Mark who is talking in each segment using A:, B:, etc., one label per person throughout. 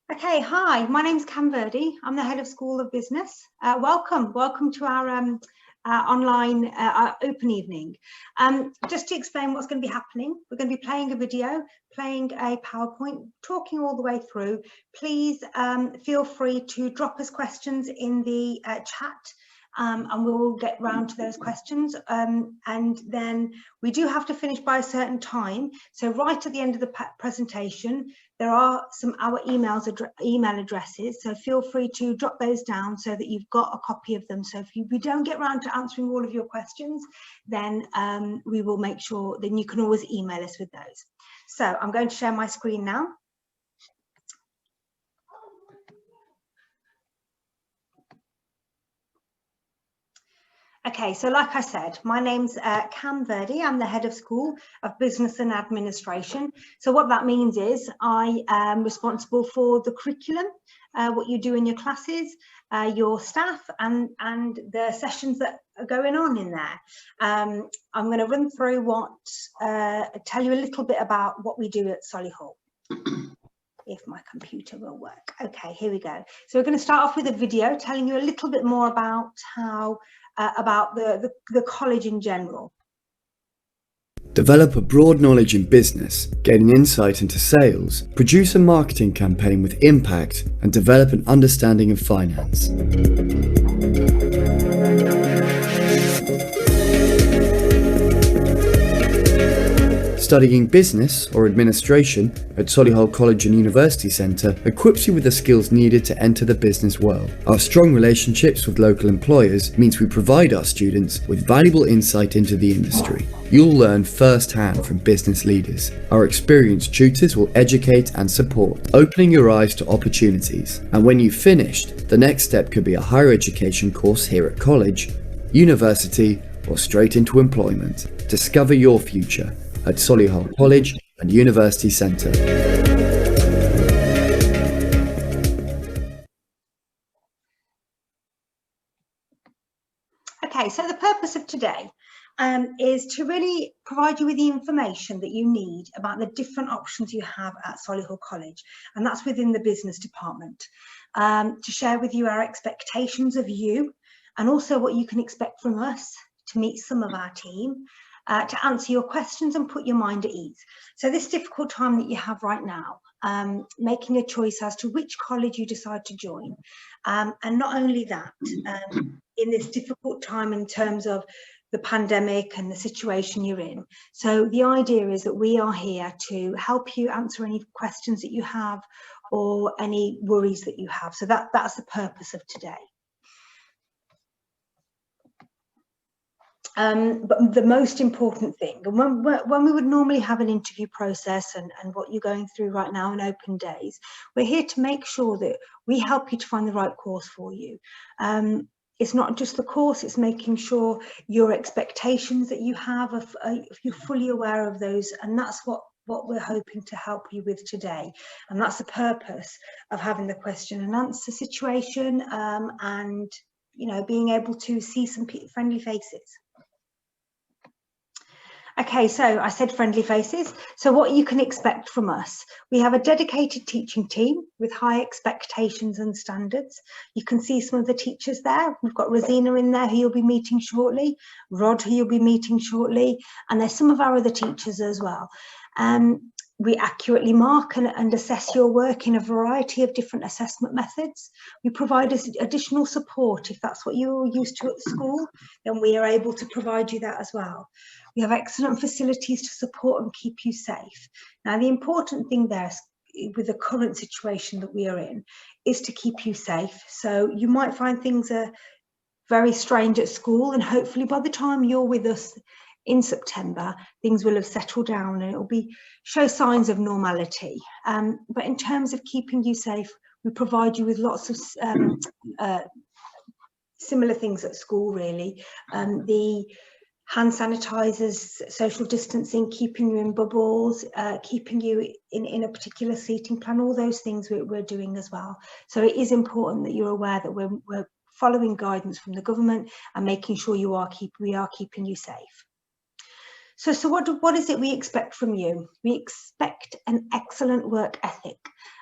A: Okay, hi, my name's Cam Verdi. I'm the head of School of Business. Welcome to our online open evening. Just to explain what's going to be happening, we're going to be playing a video, playing a PowerPoint, talking all the way through. Please feel free to drop us questions in the chat. And we'll get round to those questions. And then we do have to finish by a certain time. So right at the end of the presentation, there are our email addresses. So feel free to drop those down so that you've got a copy of them. So if we don't get round to answering all of your questions, then we will make sure then you can always email us with those. So I'm going to share my screen now. Okay, so like I said, my name's Cam Verdi. I'm the head of School of Business and Administration. So what that means is I am responsible for the curriculum, what you do in your classes, your staff and the sessions that are going on in there. I'm going to run through tell you a little bit about what we do at Solihull. If my computer will work. Okay, here we go. So we're going to start off with a video telling you a little bit more about how about the college in general.
B: Develop a broad knowledge in business, gain an insight into sales, produce a marketing campaign with impact, and develop an understanding of finance. Studying business or administration at Solihull College and University Centre equips you with the skills needed to enter the business world. Our strong relationships with local employers means we provide our students with valuable insight into the industry. You'll learn firsthand from business leaders. Our experienced tutors will educate and support, opening your eyes to opportunities. And when you've finished, the next step could be a higher education course here at college, university, or straight into employment. Discover your future at Solihull College and University Centre.
A: Okay, so the purpose of today is to really provide you with the information that you need about the different options you have at Solihull College, and that's within the business department, to share with you our expectations of you and also what you can expect from us to meet some of our team, to answer your questions and put your mind at ease. So this difficult time that you have right now, making a choice as to which college you decide to join. And not only that, in this difficult time in terms of the pandemic and the situation you're in. So the idea is that we are here to help you answer any questions that you have or any worries that you have. So that's the purpose of today. But the most important thing, and when we would normally have an interview process and what you're going through right now in open days, we're here to make sure that we help you to find the right course for you. It's not just the course, it's making sure your expectations that you have, if you're fully aware of those, and that's what we're hoping to help you with today. And that's the purpose of having the question and answer situation, and being able to see some friendly faces. Okay, so I said friendly faces. So what you can expect from us, we have a dedicated teaching team with high expectations and standards. You can see some of the teachers there. We've got Rosina in there, who you'll be meeting shortly, Rod, who you'll be meeting shortly, and there's some of our other teachers as well. We accurately mark and assess your work in a variety of different assessment methods. We provide additional support. If that's what you're used to at school, then we are able to provide you that as well. We have excellent facilities to support and keep you safe. Now, the important thing there with the current situation that we are in is to keep you safe. So you might find things are very strange at school, and hopefully by the time you're with us in September, things will have settled down and it will show signs of normality. But in terms of keeping you safe, we provide you with lots of similar things at school, really. The hand sanitizers, social distancing, keeping you in bubbles, keeping you in a particular seating plan, all those things we're doing as well. So it is important that you're aware that we're following guidance from the government and making sure we are keeping you safe. So what is it we expect from you? We expect an excellent work ethic.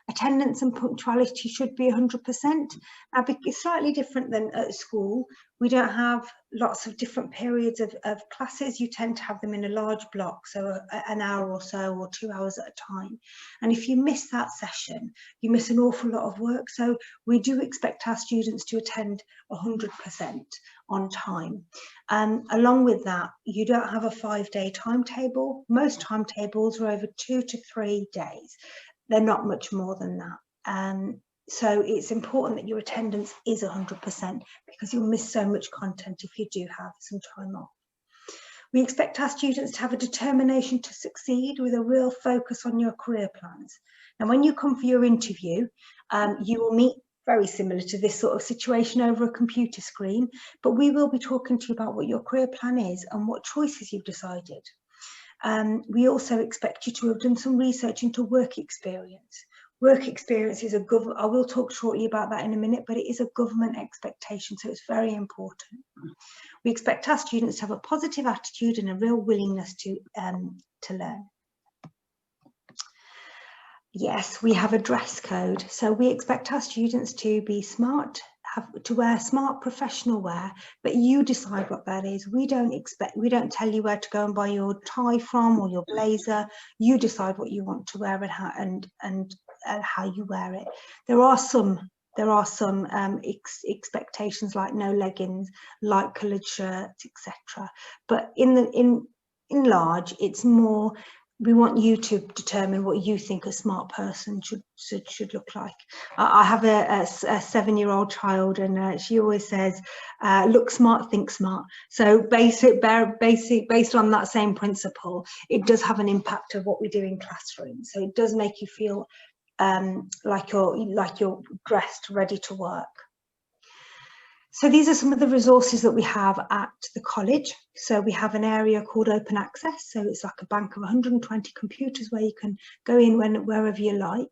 A: Attendance and punctuality should be 100%. Now, it's slightly different than at school. We don't have lots of different periods of classes. You tend to have them in a large block, so an hour or so, or 2 hours at a time. And if you miss that session, you miss an awful lot of work. So we do expect our students to attend 100% on time. Along with that, you don't have a 5-day timetable. Most timetables are over 2 to 3 days. They're not much more than that. So it's important that your attendance is 100% because you'll miss so much content if you do have some time off. We expect our students to have a determination to succeed with a real focus on your career plans. Now, when you come for your interview, you will meet very similar to this sort of situation over a computer screen, but we will be talking to you about what your career plan is and what choices you've decided. We also expect you to have done some research into work experience. Work experience is I will talk shortly about that in a minute, but it is a government expectation, so it's very important. We expect our students to have a positive attitude and a real willingness to learn. Yes, we have a dress code. So we expect our students to be smart, to wear smart professional wear, but you decide what that is. We don't tell you where to go and buy your tie from or your blazer. You decide what you want to wear and how you wear it. There are some expectations like no leggings, light coloured shirts, etc. But in large, it's more, we want you to determine what you think a smart person should look like. I have a 7-year-old child, and she always says, look smart, think smart. So based on that same principle, it does have an impact of what we do in classrooms. So it does make you feel like you're dressed, ready to work. So these are some of the resources that we have at the college. So we have an area called Open Access. So it's like a bank of 120 computers where you can go in wherever you like,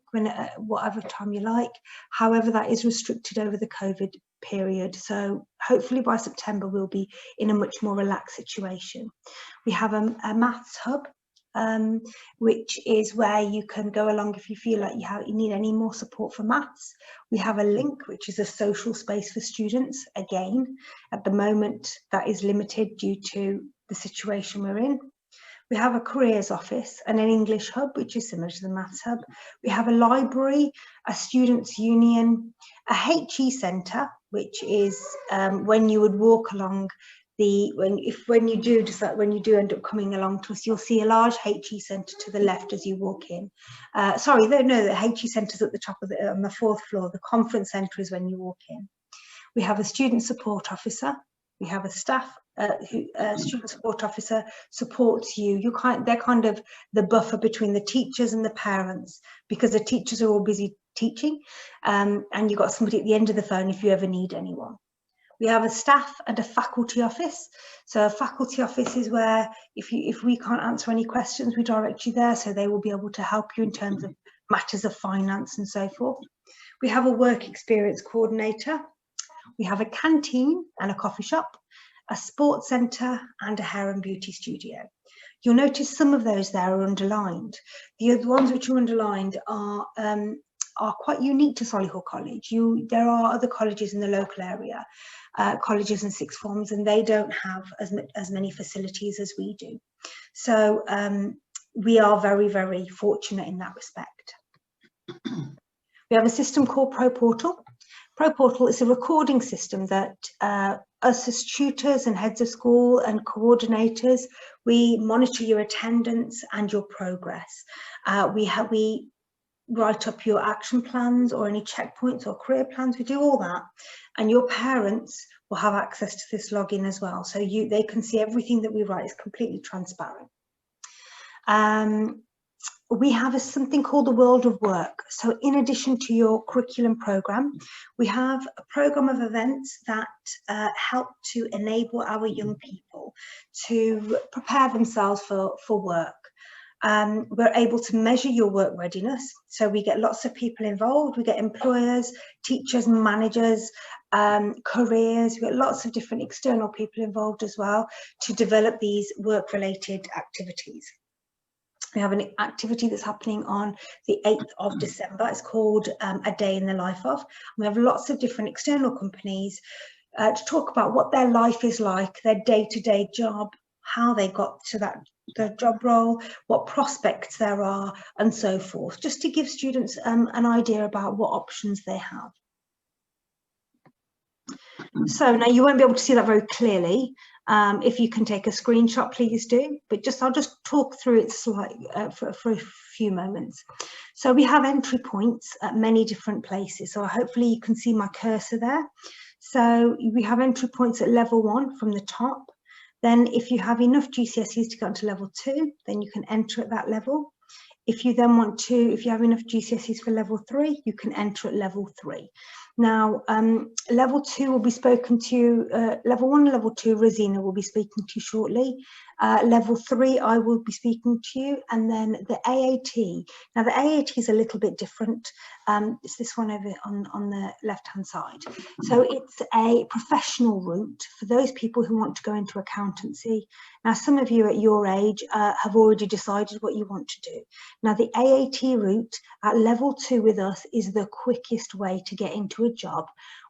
A: whatever time you like. However, that is restricted over the COVID period. So hopefully by September, we'll be in a much more relaxed situation. We have a maths hub, which is where you can go along if you feel like you need any more support for maths. We have a link, which is a social space for students. Again, at the moment, that is limited due to the situation we're in. We have a careers office and an English hub, which is similar to the maths hub. We have a library, a students' union, a HE centre, which is when you would walk along when you do end up coming along to us, you'll see a large HE centre to the left as you walk in. The HE centre's at the top of on the 4th floor. The conference centre is when you walk in. We have a student support officer. We have a staff student support officer supports you. They're kind of the buffer between the teachers and the parents, because the teachers are all busy teaching, and you've got somebody at the end of the phone if you ever need anyone. We have a staff and a faculty office. So a faculty office is where if we can't answer any questions, we direct you there, so they will be able to help you in terms of matters of finance and so forth. We have a work experience coordinator. We have a canteen and a coffee shop, a sports centre and a hair and beauty studio. You'll notice some of those there are underlined. The other ones which are underlined are quite unique to Solihull College. There are other colleges in the local area, colleges and sixth forms, and they don't have as many facilities as we do. So we are very, very fortunate in that respect. We have a system called ProPortal. ProPortal is a recording system that us as tutors and heads of school and coordinators, we monitor your attendance and your progress. We write up your action plans or any checkpoints or career plans. We do all that, and your parents will have access to this login as well. So they can see everything that we write is completely transparent. We have something called the World of Work. So in addition to your curriculum program, we have a program of events that help to enable our young people to prepare themselves for work. We're able to measure your work readiness. So we get lots of people involved. We get employers, teachers, managers, careers. We get lots of different external people involved as well to develop these work-related activities. We have an activity that's happening on the 8th of December. It's called A Day in the Life of. We have lots of different external companies to talk about what their life is like, their day-to-day job, how they got to the job role, what prospects there are, and so forth, just to give students an idea about what options they have. So now you won't be able to see that very clearly. If you can take a screenshot, please do. But I'll just talk through it slightly for a few moments. So we have entry points at many different places. So hopefully you can see my cursor there. So we have entry points at level 1 from the top. Then if you have enough GCSEs to go on to level 2, then you can enter at that level. If you then want to, if you have enough GCSEs for level 3, you can enter at level 3. Now, level 2 will be spoken to, level 1 and level 2, Rosina will be speaking to you shortly. Level 3, I will be speaking to you, and then the AAT. Now, the AAT is a little bit different. It's this one over on the left-hand side. So it's a professional route for those people who want to go into accountancy. Now, some of you at your age have already decided what you want to do. Now, the AAT route at level 2 with us is the quickest way to get into a job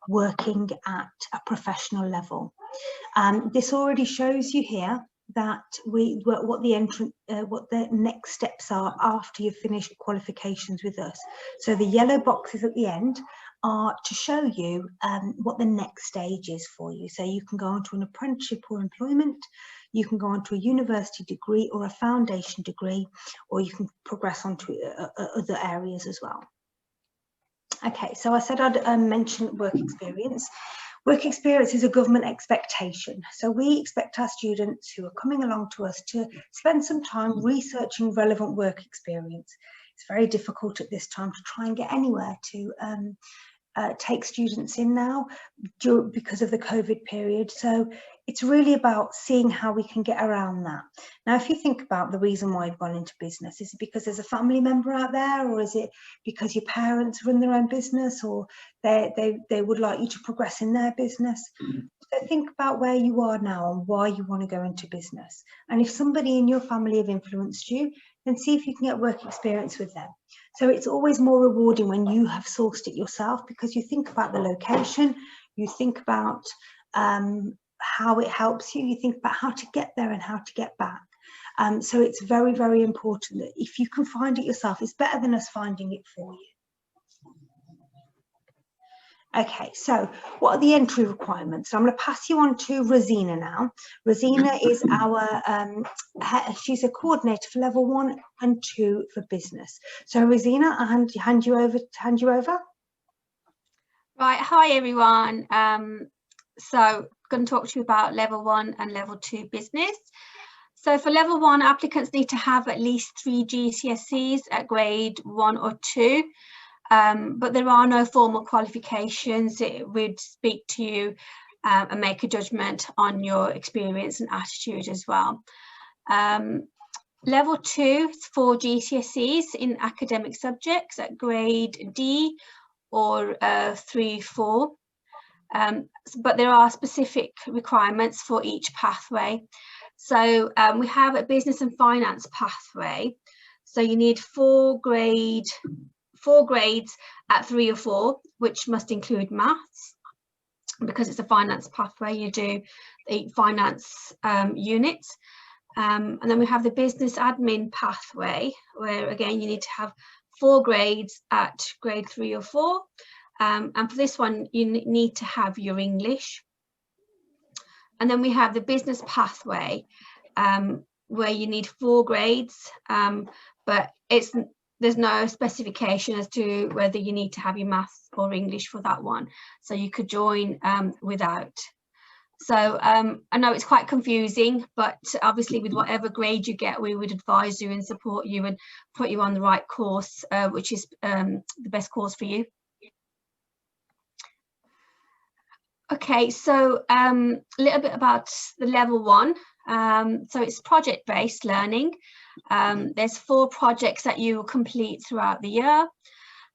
A: working at a professional level. This already shows you here that what the next steps are after you've finished qualifications with us. So the yellow boxes at the end are to show you what the next stage is for you. So you can go on to an apprenticeship or employment, you can go on to a university degree or a foundation degree, or you can progress on to other areas as well. Okay, so I said I'd mention work experience. Work experience is a government expectation. So we expect our students who are coming along to us to spend some time researching relevant work experience. It's very difficult at this time to try and get anywhere to take students in now because of the COVID period. So it's really about seeing how we can get around that. Now, if you think about the reason why you've gone into business, is it because there's a family member out there, or is it because your parents run their own business, or they would like you to progress in their business? So think about where you are now and why you want to go into business. And if somebody in your family have influenced you, then see if you can get work experience with them. So it's always more rewarding when you have sourced it yourself, because you think about the location, you think about how it helps you, you think about how to get there and how to get back. So it's very, very important that if you can find it yourself, it's better than us finding it for you. Okay, so what are the entry requirements? So I'm going to pass you on to Rosina now. Rosina is our, she's a coordinator for level 1 and 2 for business. So Rosina, I'll hand you over.
C: Right, hi everyone. So I'm going to talk to you about level 1 and level 2 business. So for level 1, applicants need to have at least 3 GCSEs at grade 1 or 2. But there are no formal qualifications. It would speak to you and make a judgment on your experience and attitude as well. Level 2 is 4 GCSEs in academic subjects at grade D or 3-4. But there are specific requirements for each pathway. So we have a business and finance pathway. So you need 4 grades at 3 or 4, which must include maths. Because it's a finance pathway, you do the finance units. And then we have the business admin pathway, where again you need to have 4 grades at grade 3 or 4. And for this one, you need to have your English. And then we have the business pathway, where you need 4 grades, but there's no specification as to whether you need to have your maths or English for that one. So you could join without. So I know it's quite confusing, but obviously with whatever grade you get, we would advise you and support you and put you on the right course, which is the best course for you. Okay, so a little bit about the level 1. So it's project-based learning. There's 4 projects that you will complete throughout the year.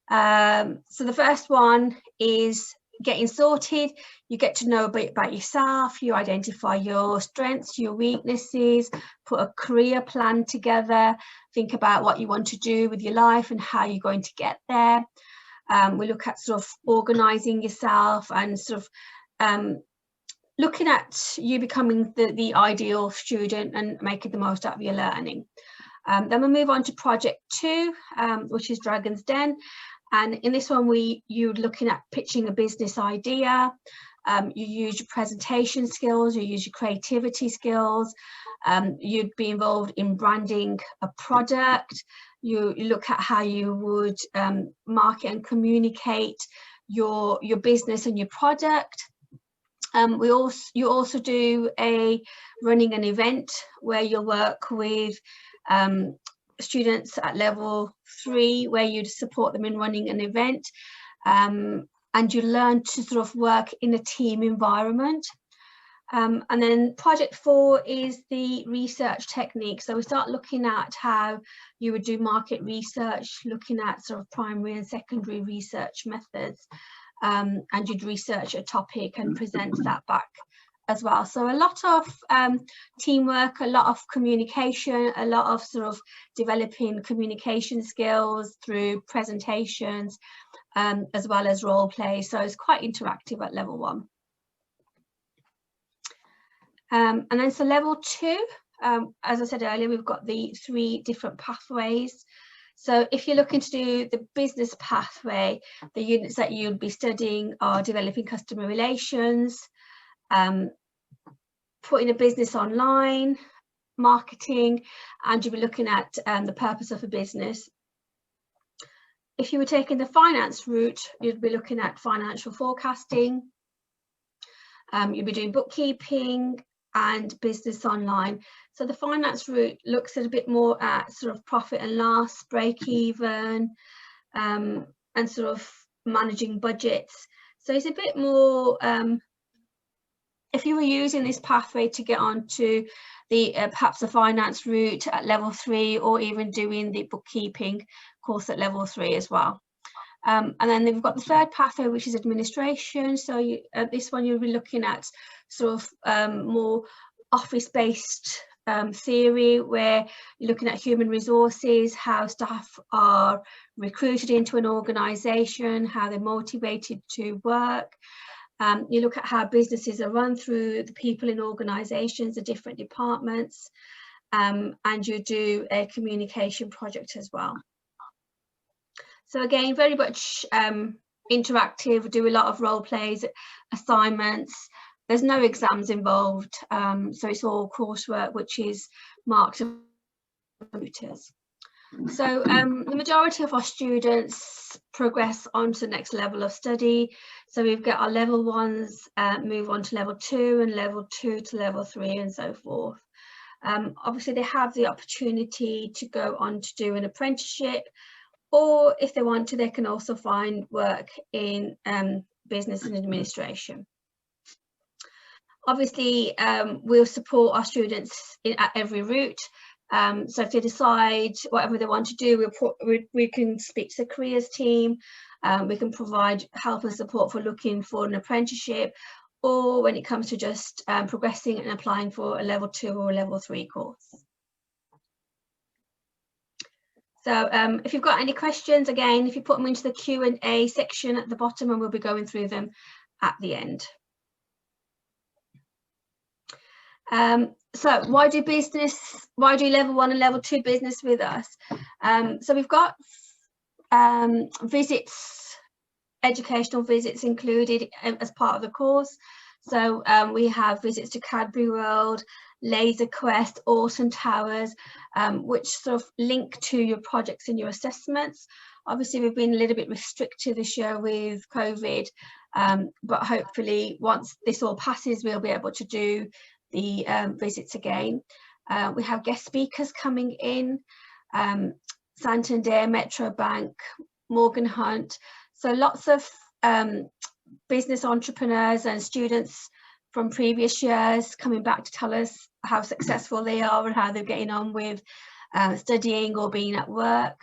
C: So the first one is getting sorted, you get to know a bit about yourself, you identify your strengths, your weaknesses, put a career plan together, think about what you want to do with your life and how you're going to get there. We look at sort of organising yourself and sort of looking at you becoming the ideal student and making the most out of your learning. Then we'll move on to project 2, which is Dragon's Den. And in this one, you're looking at pitching a business idea. You use your presentation skills, you use your creativity skills. You'd be involved in branding a product. You look at how you would market and communicate your business and your product. You also do running an event where you'll work with students at level 3, where you'd support them in running an event, and you learn to sort of work in a team environment. And then project 4 is the research technique. So we start looking at how you would do market research, looking at sort of primary and secondary research methods, and you'd research a topic and present that back as well. So a lot of teamwork, a lot of communication, a lot of sort of developing communication skills through presentations, as well as role play. So it's quite interactive at level 1. And then so level 2, as I said earlier, we've got the 3 different pathways. So if you're looking to do the business pathway, the units that you'll be studying are developing customer relations, putting a business online, marketing, and you'll be looking at the purpose of a business. If you were taking the finance route, you'd be looking at financial forecasting. You'll be doing bookkeeping and business online. So the finance route looks at a bit more at sort of profit and loss, break even, and sort of managing budgets. So it's a bit more, if you were using this pathway to get onto the perhaps the finance route at level 3, or even doing the bookkeeping course at level 3 as well. And then we've got the 3rd pathway, which is administration. So this one you'll be looking at sort of more office-based theory, where you're looking at human resources, how staff are recruited into an organisation, how they're motivated to work. You look at how businesses are run through the people in organisations, the different departments, and you do a communication project as well. So again, very much interactive, do a lot of role plays, assignments. There's no exams involved, so it's all coursework which is marked by computers. So the majority of our students progress on to the next level of study. So we've got our level 1s move on to level 2, and level 2 to level 3, and so forth. Obviously they have the opportunity to go on to do an apprenticeship, or if they want to, they can also find work in business and administration. Obviously, we'll support our students at every route. So if they decide whatever they want to do, we can speak to the careers team. We can provide help and support for looking for an apprenticeship, or when it comes to just progressing and applying for a level 2 or a level 3 course. So if you've got any questions, again, if you put them into the Q&A section at the bottom, and we'll be going through them at the end. So why do level 1 and level 2 business with us? So we've got visits, educational visits included as part of the course. So we have visits to Cadbury World, Laser Quest, Alton Towers, which sort of link to your projects and your assessments. Obviously, we've been a little bit restricted this year with COVID, but hopefully once this all passes, we'll be able to do the visits again. We have guest speakers coming in, Santander, Metro Bank, Morgan Hunt. So lots of business entrepreneurs and students from previous years coming back to tell us how successful they are and how they're getting on with studying or being at work.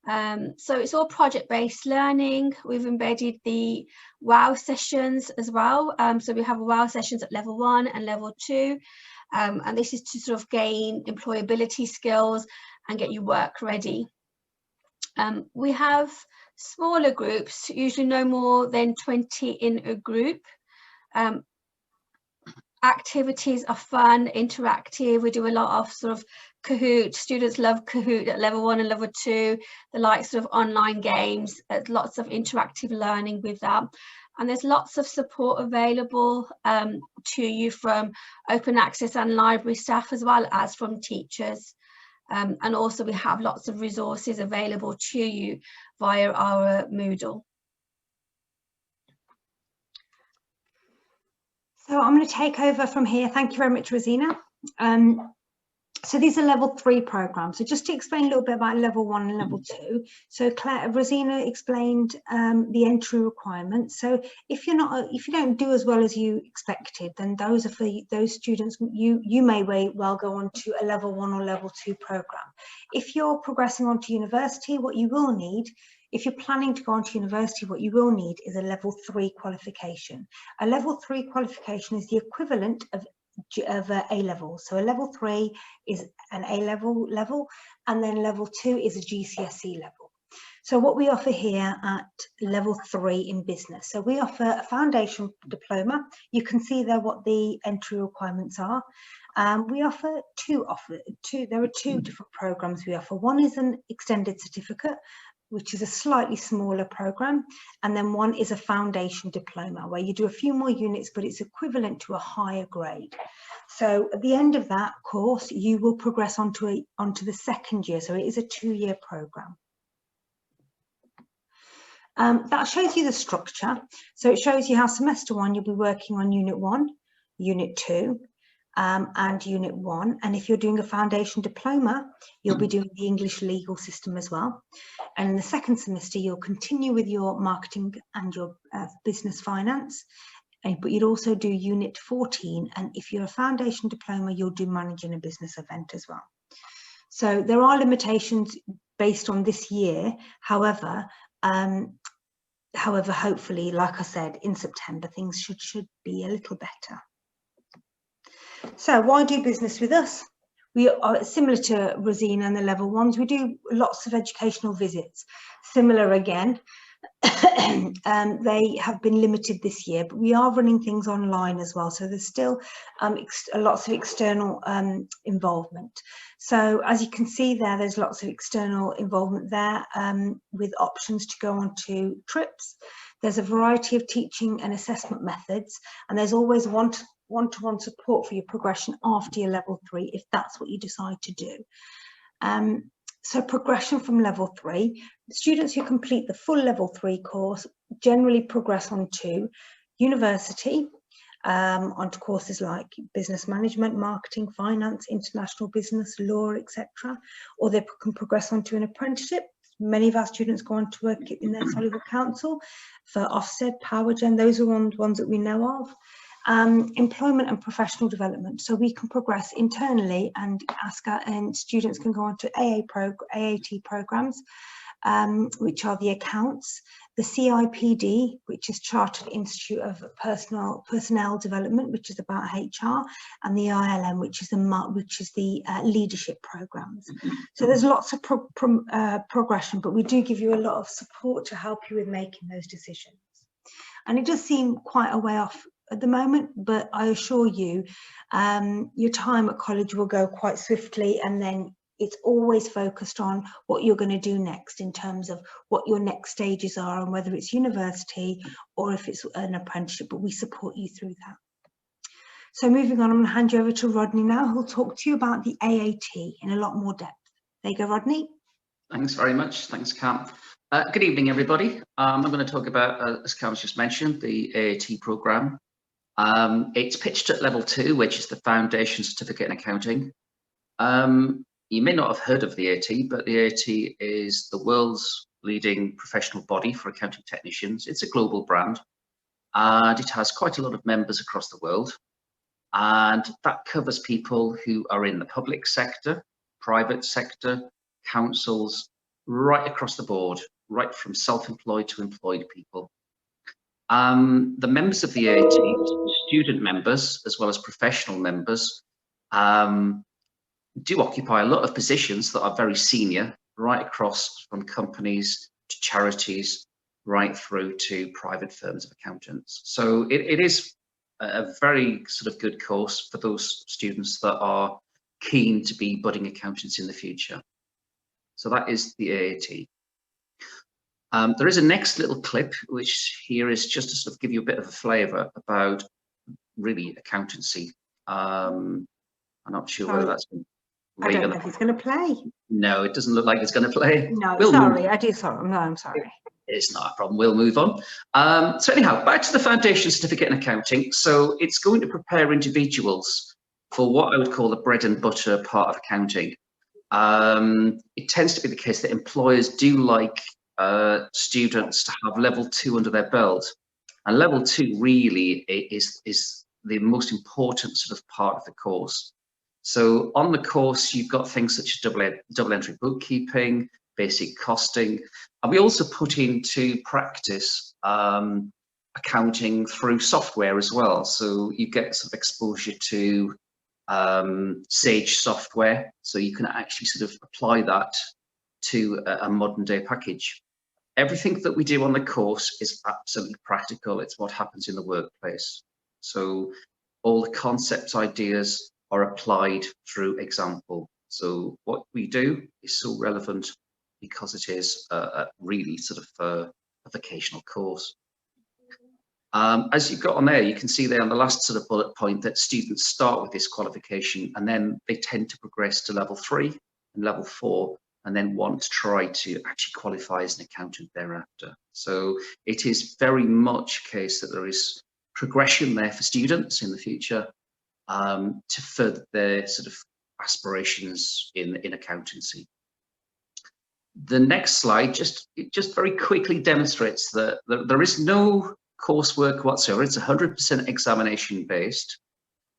C: So it's all project-based learning. We've embedded the WOW sessions as well. So we have WOW sessions at level 1 and level 2. And this is to sort of gain employability skills and get you work ready. We have smaller groups, usually no more than 20 in a group. Activities are fun, interactive. We do a lot of sort of Kahoot. Students love Kahoot at level 1 and level 2. They like sort of online games. There's lots of interactive learning with that. And there's lots of support available to you from open access and library staff, as well as from teachers. And also we have lots of resources available to you via our Moodle.
A: So I'm going to take over from here. Thank you very much, Rosina. So these are level 3 programs. So just to explain a little bit about level 1 and level 2. So Rosina explained the entry requirements. So if you don't do as well as you expected, then those are for those students. You may well go on to a level 1 or level 2 program. If you're progressing on to university, what you will need, if you're planning to go on to university, what you will need is a level 3 qualification. A level 3 qualification is the equivalent of A-level. So a level 3 is an A-level, and then level 2 is a GCSE level. So what we offer here at level 3 in business. So we offer a foundation diploma. You can see there what the entry requirements are. We offer there are two different programs we offer. One is an extended certificate, which is a slightly smaller program, and then one is a foundation diploma where you do a few more units, but it's equivalent to a higher grade. So at the end of that course, you will progress onto the second year. So it is a 2-year program. That shows you the structure. So it shows you how semester 1 you'll be working on unit 1, unit 2, and unit 1. And if you're doing a foundation diploma, you'll be doing the English legal system as well. And in the second semester, you'll continue with your marketing and your business finance, but you'd also do unit 14. And if you're a foundation diploma, you'll do managing a business event as well. So there are limitations based on this year. However, hopefully, like I said, in September, things should be a little better. So why do business with us? We are similar to Rosina and the level 1s. We do lots of educational visits. Similar again, they have been limited this year, but we are running things online as well. So there's still lots of external involvement. So as you can see there's lots of external involvement there with options to go on to trips. There's a variety of teaching and assessment methods, and there's always one-to-one support for your progression after your level 3, if that's what you decide to do. So progression from level 3, students who complete the full level 3 course generally progress on to university, onto courses like business management, marketing, finance, international business, law, etc. Or they can progress on to an apprenticeship. Many of our students go on to work in their Solihull Council for Ofsted, PowerGen. Those are ones that we know of. Employment and professional development. So we can progress internally and students can go on to AAT programs, which are the accounts, the CIPD, which is Chartered Institute of Personnel Development, which is about HR, and the ILM, which is the leadership programs. So there's lots of progression, but we do give you a lot of support to help you with making those decisions. And it does seem quite a way off at the moment, but I assure you, your time at college will go quite swiftly, and then it's always focused on what you're going to do next in terms of what your next stages are, and whether it's university or if it's an apprenticeship, but we support you through that. So moving on, I'm going to hand you over to Rodney now, who'll talk to you about the AAT in a lot more depth. There you go, Rodney.
D: Thanks very much. Thanks, Cam. Good evening, everybody. I'm going to talk about, as Cam's just mentioned, the AAT programme. It's pitched at level 2, which is the Foundation Certificate in Accounting. You may not have heard of the AAT, but the AAT is the world's leading professional body for accounting technicians. It's a global brand, and it has quite a lot of members across the world. And that covers people who are in the public sector, private sector, councils, right across the board, right from self-employed to employed people. The members of the AAT, student members as well as professional members, do occupy a lot of positions that are very senior, right across from companies to charities, right through to private firms of accountants. So it is a very sort of good course for those students that are keen to be budding accountants in the future. So that is the AAT. There is a next little clip, which here is just to sort of give you a bit of a flavour about really accountancy. I'm not sure whether that's.
A: I don't know if it's going to play.
D: No, it doesn't look like it's going to play.
A: No,
D: we'll
A: sorry, I do. Sorry, no, I'm sorry.
D: It's not a problem. We'll move on. So anyhow, back to the foundation certificate in accounting. So it's going to prepare individuals for what I would call the bread and butter part of accounting. It tends to be the case that employers do like students to have level 2 under their belt, and level 2 really is the most important sort of part of the course. So on the course, you've got things such as double entry bookkeeping, basic costing, and we also put into practice accounting through software as well. So you get sort of exposure to Sage software, so you can actually sort of apply that to a modern day package. Everything that we do on the course is absolutely practical. It's what happens in the workplace. So all the concepts, ideas are applied through example. So what we do is so relevant because it is a really sort of a vocational course. As you've got on there, you can see there on the last sort of bullet point that students start with this qualification and then they tend to progress to level 3 and level 4 and then want to try to actually qualify as an accountant thereafter. So it is very much a case that there is progression there for students in the future to further their sort of aspirations in accountancy. The next slide just very quickly demonstrates that there is no coursework whatsoever. It's 100% examination based.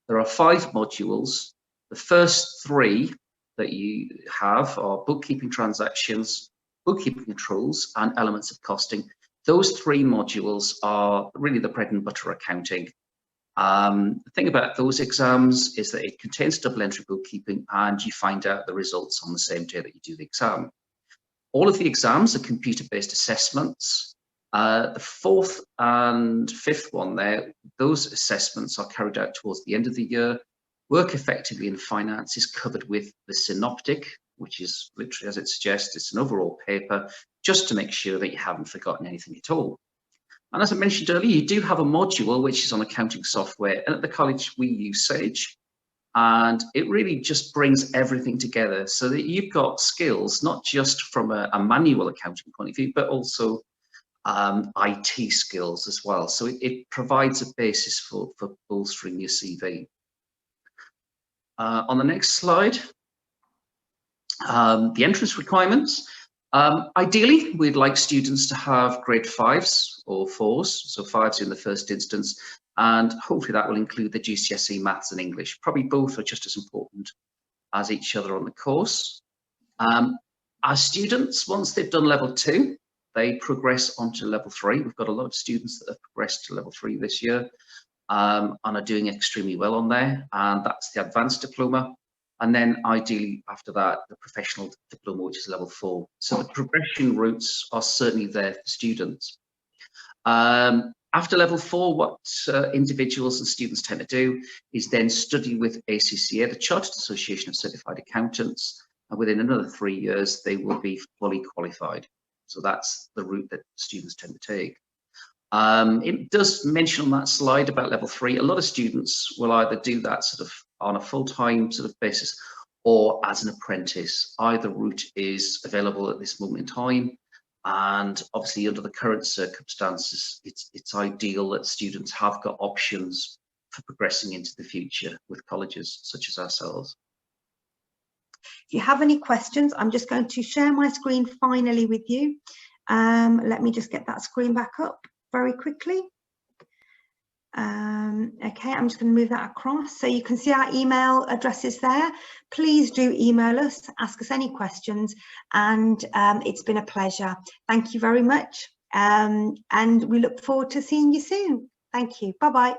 D: There are 5 modules. The first 3 that you have are bookkeeping transactions, bookkeeping controls, and elements of costing. Those 3 modules are really the bread and butter accounting. The thing about those exams is that it contains double entry bookkeeping and you find out the results on the same day that you do the exam. All of the exams are computer-based assessments. The 4th and 5th one there, those assessments are carried out towards the end of the year. Work effectively in finance is covered with the synoptic, which is literally, as it suggests, it's an overall paper, just to make sure that you haven't forgotten anything at all. And as I mentioned earlier, you do have a module which is on accounting software, and at the college we use Sage, and it really just brings everything together so that you've got skills, not just from a manual accounting point of view, but also IT skills as well. So it provides a basis for bolstering your CV. On the next slide, the entrance requirements. Ideally, we'd like students to have grade 5s or 4s, so 5s in the first instance, and hopefully that will include the GCSE maths and English. Probably both are just as important as each other on the course. Our students, once they've done level 2, they progress onto level 3. We've got a lot of students that have progressed to level 3 this year and are doing extremely well on there, and that's the advanced diploma. And then ideally after that, the professional diploma, which is level 4. So the progression routes are certainly there for students. After level 4, what individuals and students tend to do is then study with ACCA, the Chartered Association of Certified Accountants, and within another 3 years, they will be fully qualified. So that's the route that students tend to take. It does mention on that slide about level 3, a lot of students will either do that sort of on a full-time sort of basis or as an apprentice. Either route is available at this moment in time, and obviously under the current circumstances, it's ideal that students have got options for progressing into the future with colleges such as ourselves.
A: If you have any questions, I'm just going to share my screen finally with you. Let me just get that screen back up very quickly. Okay, I'm just going to move that across. So you can see our email addresses there. Please do email us, ask us any questions, and it's been a pleasure. Thank you very much. And we look forward to seeing you soon. Thank you. Bye-bye.